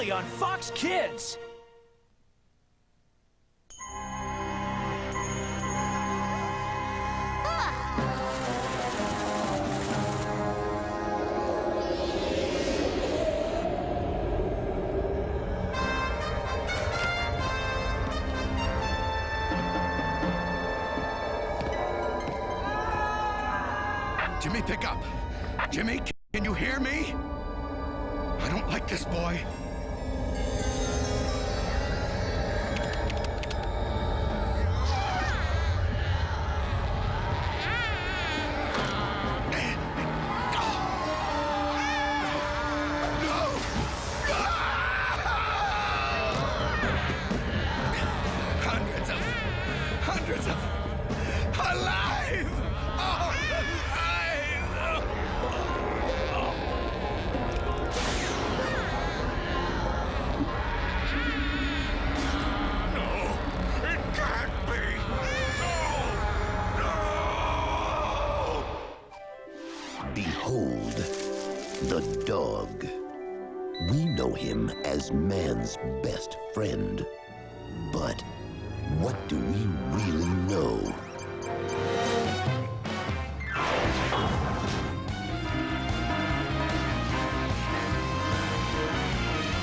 only on Fox Kids. Jimmy, pick up. Jimmy, can you hear me? I don't like this boy. Hundreds of alive! Oh, Behold, the dog. We know him as man's best friend. But what do we really know?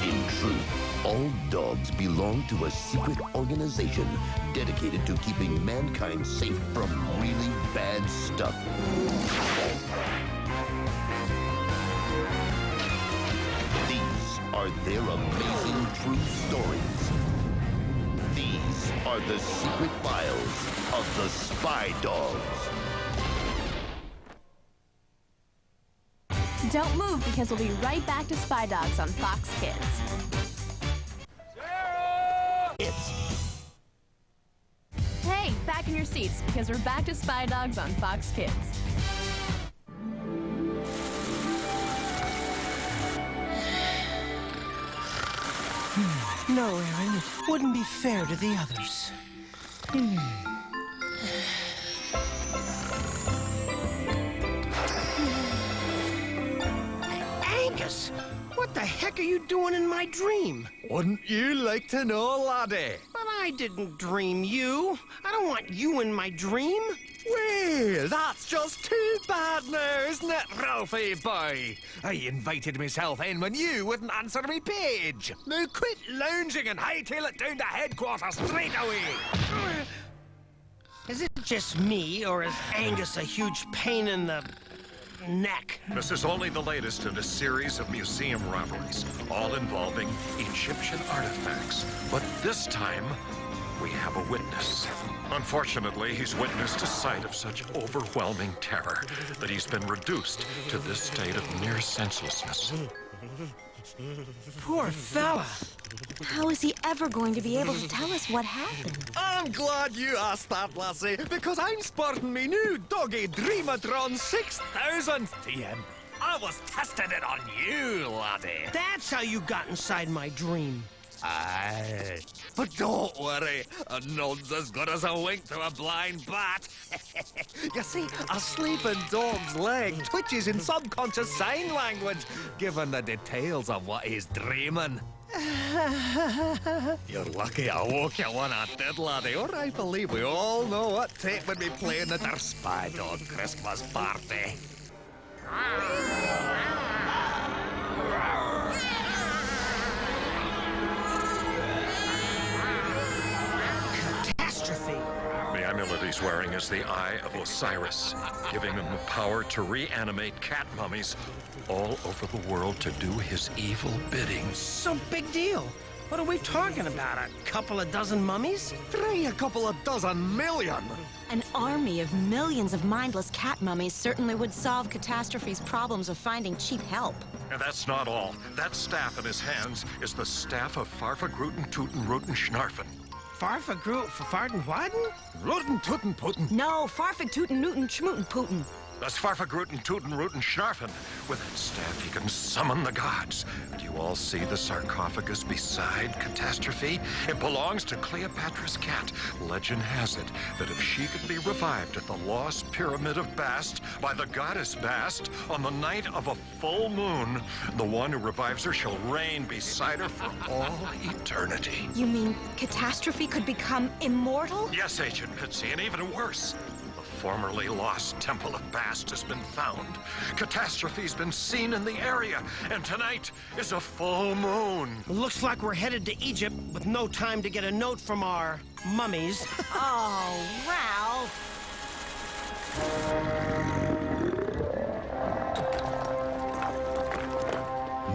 In truth, all dogs belong to a secret organization dedicated to keeping mankind safe from really bad stuff. These are their amazing true stories. These are the secret files of the Spydogs. Don't move, because we'll be right back to Spydogs on Fox Kids. Hey, back in your seats, because we're back to Spydogs on Fox Kids. No, Aaron, it wouldn't be fair to the others. Angus, what the heck are you doing in my dream? Wouldn't you like to know, laddie? But I didn't dream you. I don't want you in my dream. Well, that's just too bad now, isn't it, Ralphie boy? I invited myself in when you wouldn't answer me page. Now quit lounging and hightail it down to headquarters straight away. Is it just me, or is Angus a huge pain in the neck? This is only the latest in a series of museum robberies, all involving Egyptian artifacts. But this time, we have a witness. Unfortunately, he's witnessed a sight of such overwhelming terror that he's been reduced to this state of near senselessness. Poor fella. How is he ever going to be able to tell us what happened? I'm glad you asked that, lassie, because I'm sporting me new Doggy Dreamatron 6000 TM. I was testing it on you, laddie. That's how you got inside my dream. Aye. But don't worry, a nod's as good as a wink to a blind bat. You see, a sleeping dog's leg twitches in subconscious sign language, given the details of what he's dreaming. You're lucky I woke you when I did, laddie, or I believe we all know what tape would be playing at our Spydog Christmas party. Catastrophe. The amulet he's wearing is the Eye of Osiris, giving him the power to reanimate cat mummies all over the world to do his evil bidding. So big deal. What are we talking about? A couple of dozen mummies? Try a couple of dozen million. An army of millions of mindless cat mummies certainly would solve Catastrophe's problems of finding cheap help. And that's not all. That staff in his hands is the staff of Farfagruten Tuten Ruten Schnarfen. Farfagrut for Farden Waden? Roten Tuten Putten. No, Farfig Tootin' Newton Schmootin' Pootin'. As Farfagruten, Tootin, Rootin, Schnarfen. With that staff, he can summon the gods. Do you all see the sarcophagus beside Catastrophe? It belongs to Cleopatra's cat. Legend has it that if she could be revived at the lost pyramid of Bast by the goddess Bast on the night of a full moon, the one who revives her shall reign beside her for all eternity. You mean Catastrophe could become immortal? Yes, Agent Pitsy, and even worse. The formerly lost Temple of Bast has been found. Catastrophe's been seen in the area, and tonight is a full moon. Looks like we're headed to Egypt with no time to get a note from our mummies. Oh, Ralph.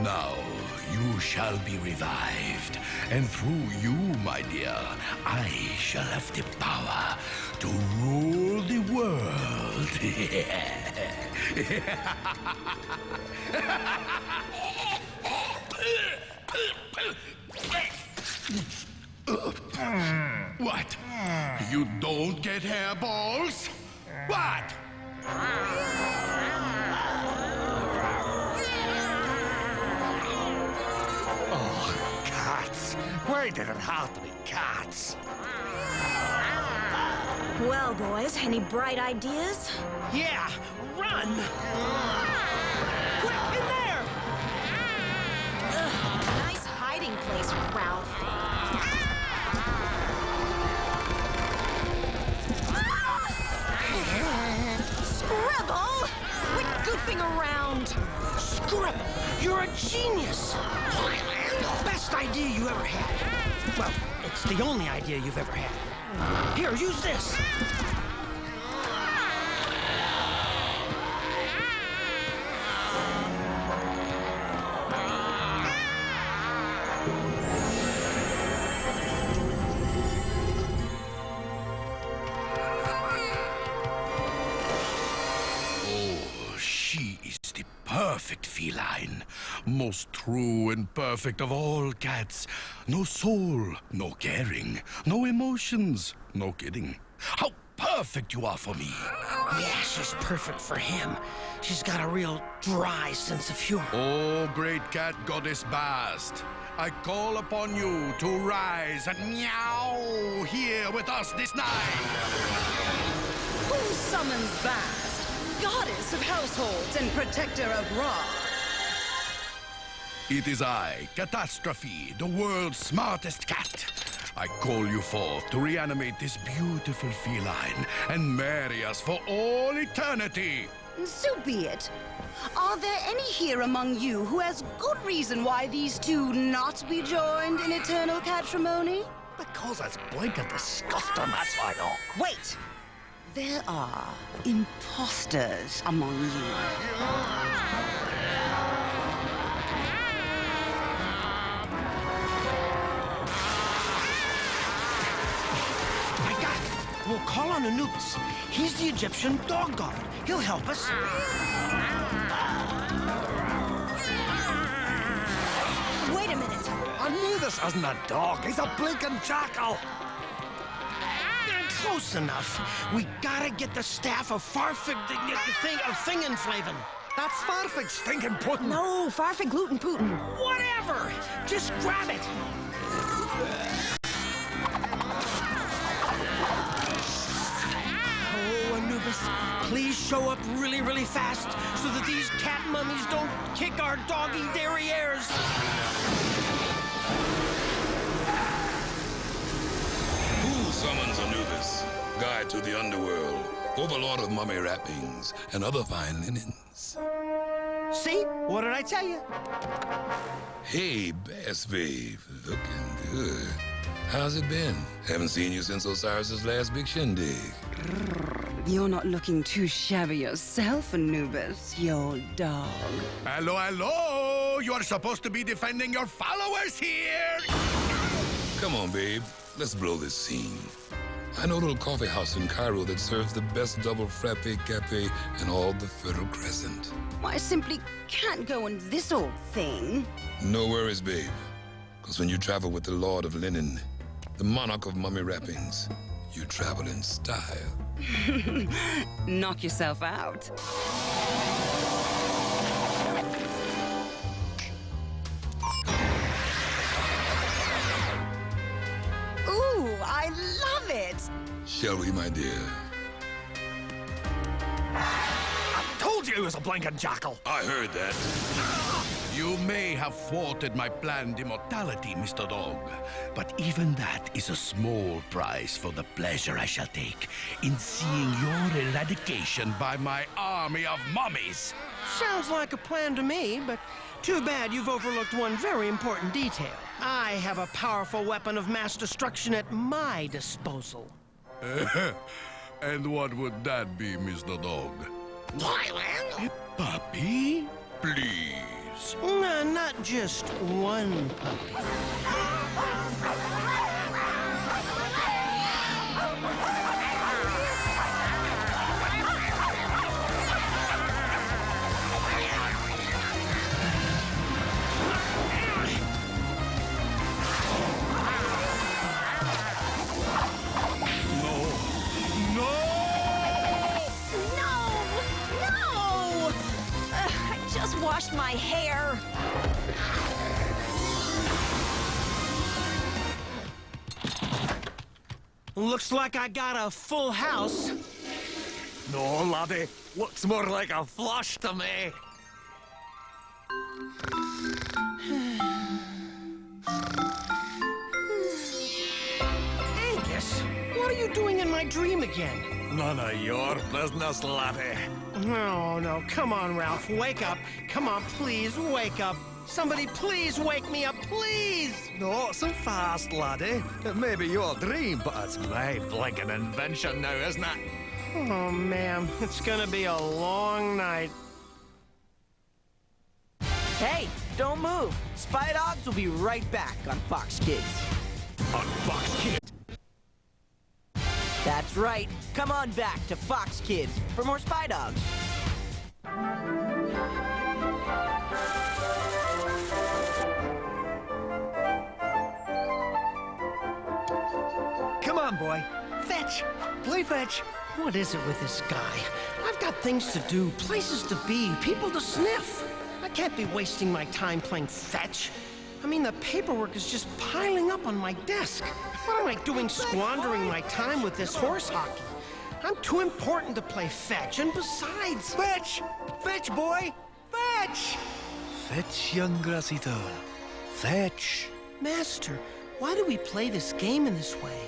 Now you shall be revived, and through you, my dear, I shall have the power to rule the world. What? You don't get hairballs? What? Oh, cats. Why did it have to be cats? Well, boys, any bright ideas? Yeah, run! Quick, in there! Nice hiding place, Ralph. Scribble! Quit goofing around! Scribble, you're a genius! Best idea you ever had. Well, it's the only idea you've ever had. Here, use this. She is the perfect feline. Most true and perfect of all cats. No soul, no caring, no emotions, no kidding. How perfect you are for me. Yeah, she's perfect for him. She's got a real dry sense of humor. Oh, great cat goddess Bast, I call upon you to rise and meow here with us this night. Who summons Bast? Goddess of households and protector of Ra. It is I, Catastrophe, the world's smartest cat. I call you forth to reanimate this beautiful feline and marry us for all eternity. So be it. Are there any here among you who has good reason why these two not be joined in eternal catrimony? Because it's blinking disgusting, that's why, though. Wait! There are imposters among you. I got it. We'll call on Anubis. He's the Egyptian dog god. He'll help us. Wait a minute. Anubis isn't a dog, he's a blinking jackal. Close enough. We gotta get the staff of Farfig of Fingenflaven. That's Farfig's stinking pudding. No, Farfig gluten Putin. Whatever. Just grab it. Oh, Anubis, please show up really, really fast so that these cat mummies don't kick our doggy derrieres. Who summons Anubis, guide to the underworld, overlord of mummy wrappings, and other fine linens? See? What did I tell you? Hey, Bass Babe, looking good. How's it been? Haven't seen you since Osiris's last big shindig. You're not looking too shabby yourself, Anubis, your dog. Hello, hello! You are supposed to be defending your followers here! Come on, babe. Let's blow this scene. I know a little coffee house in Cairo that serves the best double frappe cafe in all the Fertile Crescent. I simply can't go in this old thing. No worries, babe. Because when you travel with the Lord of Linen, the monarch of mummy wrappings, You travel in style. Knock yourself out. Ooh, I love it! Shall we, my dear? Told you he was a blinking jackal. I heard that. You may have thwarted my planned immortality, Mr. Dog, but even that is a small price for the pleasure I shall take in seeing your eradication by my army of mummies. Sounds like a plan to me, but too bad you've overlooked one very important detail. I have a powerful weapon of mass destruction at my disposal. And what would that be, Mr. Dog? Twilight? A puppy? Please. No, not just one puppy. Washed my hair. Looks like I got a full house. No, laddie. Looks more like a flush to me. Angus, what are you doing in my dream again? None of your business, laddie. No, no, come on, Ralph, wake up. Come on, please, wake up. Somebody please wake me up, please! Not so fast, laddie. It may be your dream, but it's my blinking invention now, isn't it? Oh, man, it's gonna be a long night. Hey, don't move. Spydogs will be right back on Fox Kids. On Fox Kids? That's right. Come on back to Fox Kids for more Spydogs. Come on, boy. Fetch. Play fetch. What is it with this guy? I've got things to do, places to be, people to sniff. I can't be wasting my time playing fetch. I mean, the paperwork is just piling up on my desk. What am I doing squandering my time with this horse hockey? I'm too important to play fetch, and besides... Fetch! Fetch, boy! Fetch! Fetch, young Grasita. Fetch. Master, why do we play this game in this way?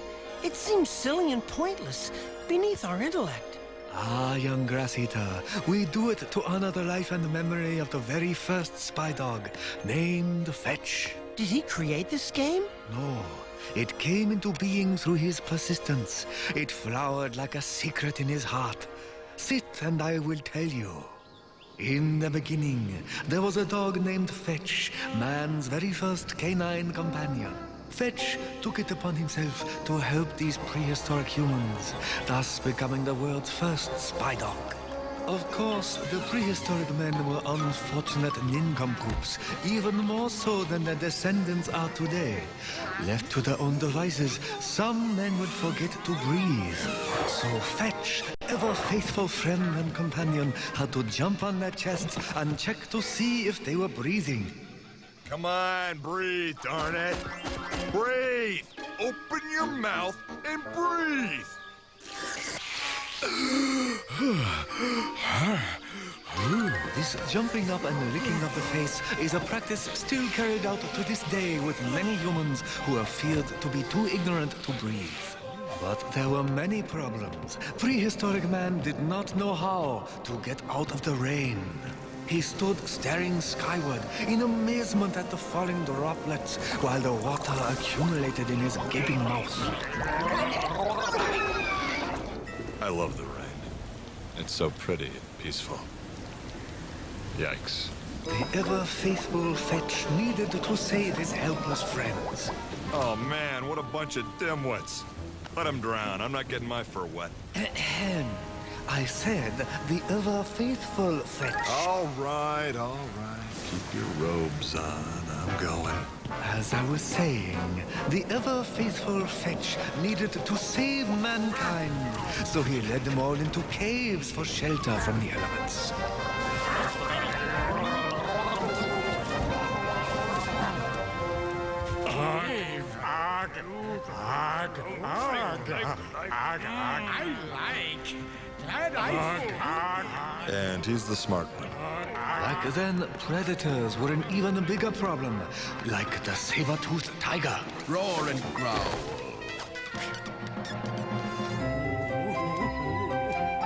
It seems silly and pointless, beneath our intellect. Ah, young Grasita, we do it to honor the life and memory of the very first Spydog, named Fetch. Did he create this game? No, it came into being through his persistence. It flowered like a secret in his heart. Sit and I will tell you. In the beginning, there was a dog named Fetch, man's very first canine companion. Fetch took it upon himself to help these prehistoric humans, thus becoming the world's first Spydog. Of course, the prehistoric men were unfortunate nincompoops, even more so than their descendants are today. Left to their own devices, some men would forget to breathe. So Fetch, ever faithful friend and companion, had to jump on their chests and check to see if they were breathing. Come on, breathe, darn it. Breathe! Open your mouth and breathe! This jumping up and licking of the face is a practice still carried out to this day with many humans who are feared to be too ignorant to breathe. But there were many problems. Prehistoric man did not know how to get out of the rain. He stood staring skyward in amazement at the falling droplets while the water accumulated in his gaping mouth. I love the rain. It's so pretty and peaceful. Yikes. The ever-faithful Fetch needed to save his helpless friends. Oh man, what a bunch of dimwits. Let him drown. I'm not getting my fur wet. Ahem. I said the ever-faithful Fetch. All right. Keep your robes on. going. As I was saying, the ever-faithful Fetch needed to save mankind, so he led them all into caves for shelter from the elements. And he's the smart one. Back then, predators were an even bigger problem, like the saber-toothed tiger. Roar and growl.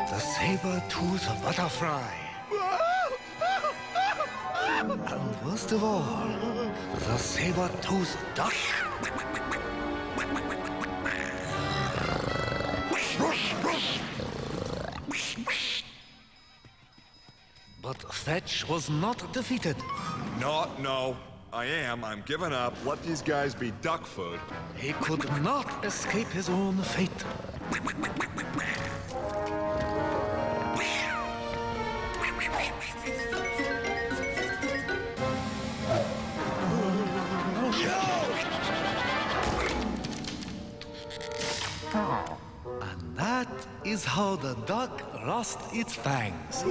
The saber-toothed butterfly. And worst of all, the saber-toothed duck. But Fetch was not defeated. No. I am. I'm giving up. Let these guys be duck food. He could not escape his own fate. And that is how the duck lost its fangs.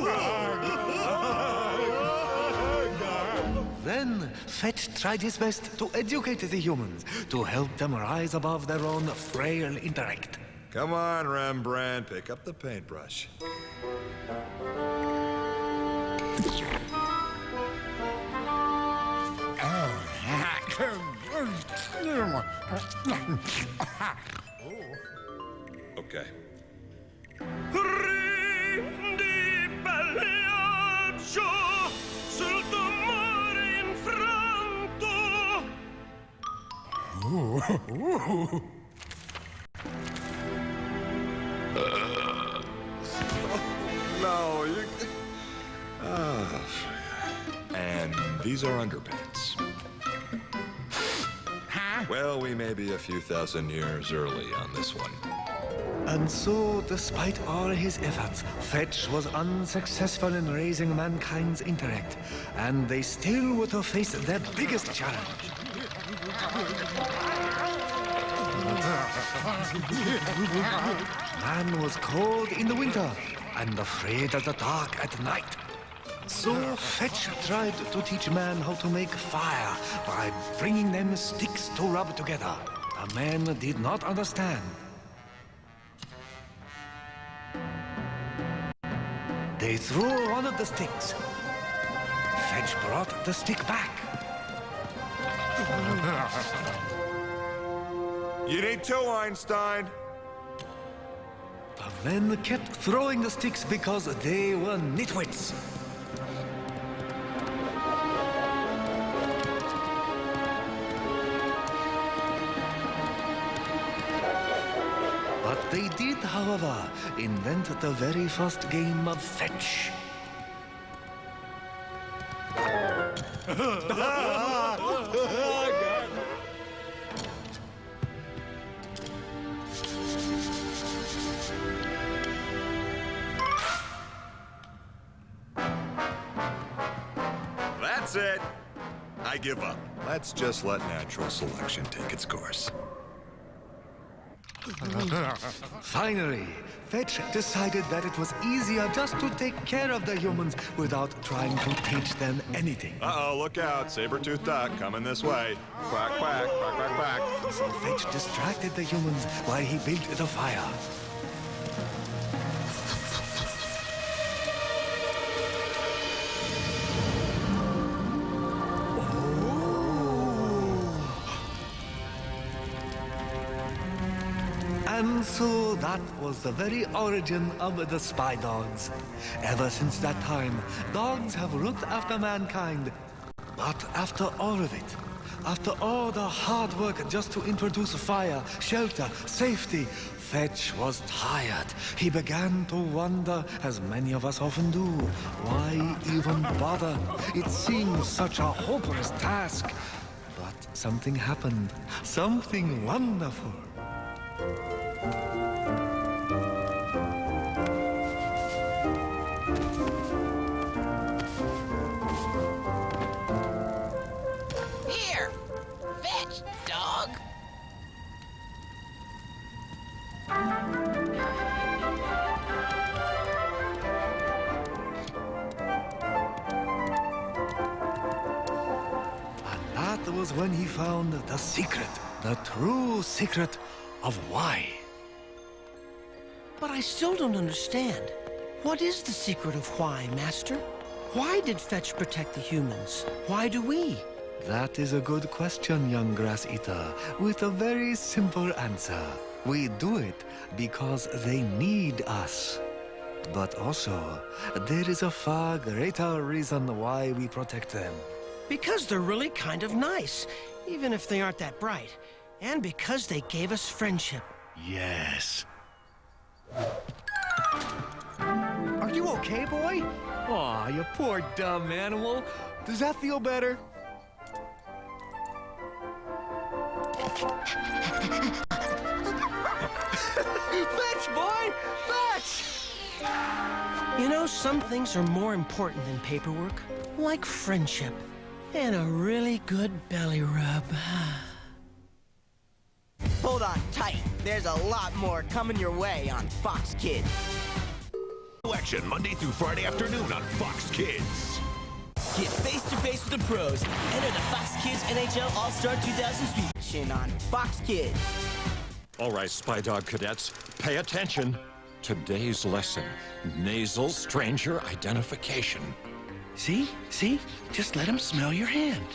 Then Fetch tried his best to educate the humans, to help them rise above their own frail intellect. Come on, Rembrandt. Pick up the paintbrush. Okay. No, you... And these are underpants. Well, we may be a few thousand years early on this one. And so, despite all his efforts, Fetch was unsuccessful in raising mankind's intellect, and they still were to face their biggest challenge. Man was cold in the winter and afraid of the dark at night. So Fetch tried to teach man how to make fire by bringing them sticks to rub together. The man did not understand. They threw one of the sticks. Fetch brought the stick back. You need two, Einstein. The men kept throwing the sticks because they were nitwits. But they did, however, invent the very first game of Fetch. That's it. I give up. Let's just let natural selection take its course. Finally, Fetch decided that it was easier just to take care of the humans without trying to teach them anything. Uh-oh, look out. Saber-toothed duck coming this way. Quack, quack, quack, quack, quack. So Fetch distracted the humans while he built the fire. And so that was the very origin of the Spydogs. Ever since that time, dogs have looked after mankind. But after all of it, after all the hard work just to introduce fire, shelter, safety, Fetch was tired. He began to wonder, as many of us often do, why even bother? It seemed such a hopeless task. But something happened, something wonderful. was when he found the secret, the true secret of why. But I still don't understand. What is the secret of why, Master? Why did Fetch protect the humans? Why do we? That is a good question, young grass eater, with a very simple answer. We do it because they need us. But also, there is a far greater reason why we protect them. Because they're really kind of nice, even if they aren't that bright. And because they gave us friendship. Yes. Are you okay, boy? Aw, you poor dumb animal. Does that feel better? Fetch, boy! Fetch! You know, some things are more important than paperwork, like friendship and a really good belly rub. Hold on tight. There's a lot more coming your way on Fox Kids. Action Monday through Friday afternoon on Fox Kids. Get face-to-face with the pros. Enter the Fox Kids NHL All-Star 2000 Sweep on Fox Kids. All right, Spydog cadets, pay attention. Today's lesson, nasal stranger identification. See? See? Just let him smell your hand.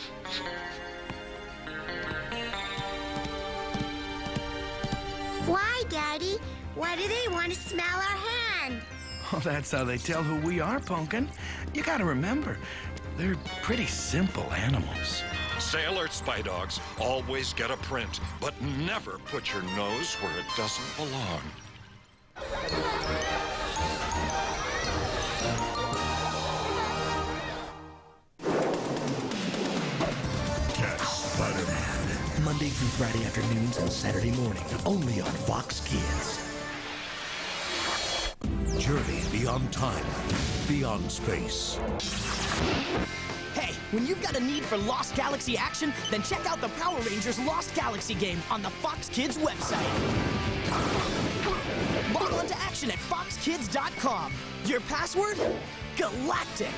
Why, Daddy? Why do they want to smell our hand? Well, that's how they tell who we are, Pumpkin. You gotta remember, they're pretty simple animals. Say alert, Spydogs. Always get a print, but never put your nose where it doesn't belong. Catch Spider-Man Monday through Friday afternoons and Saturday morning, only on Fox Kids. Journey beyond time, beyond space. Hey, when you've got a need for Lost Galaxy action, then check out the Power Rangers Lost Galaxy game on the Fox Kids website. Log on to action at foxkids.com. Your password? Galactic.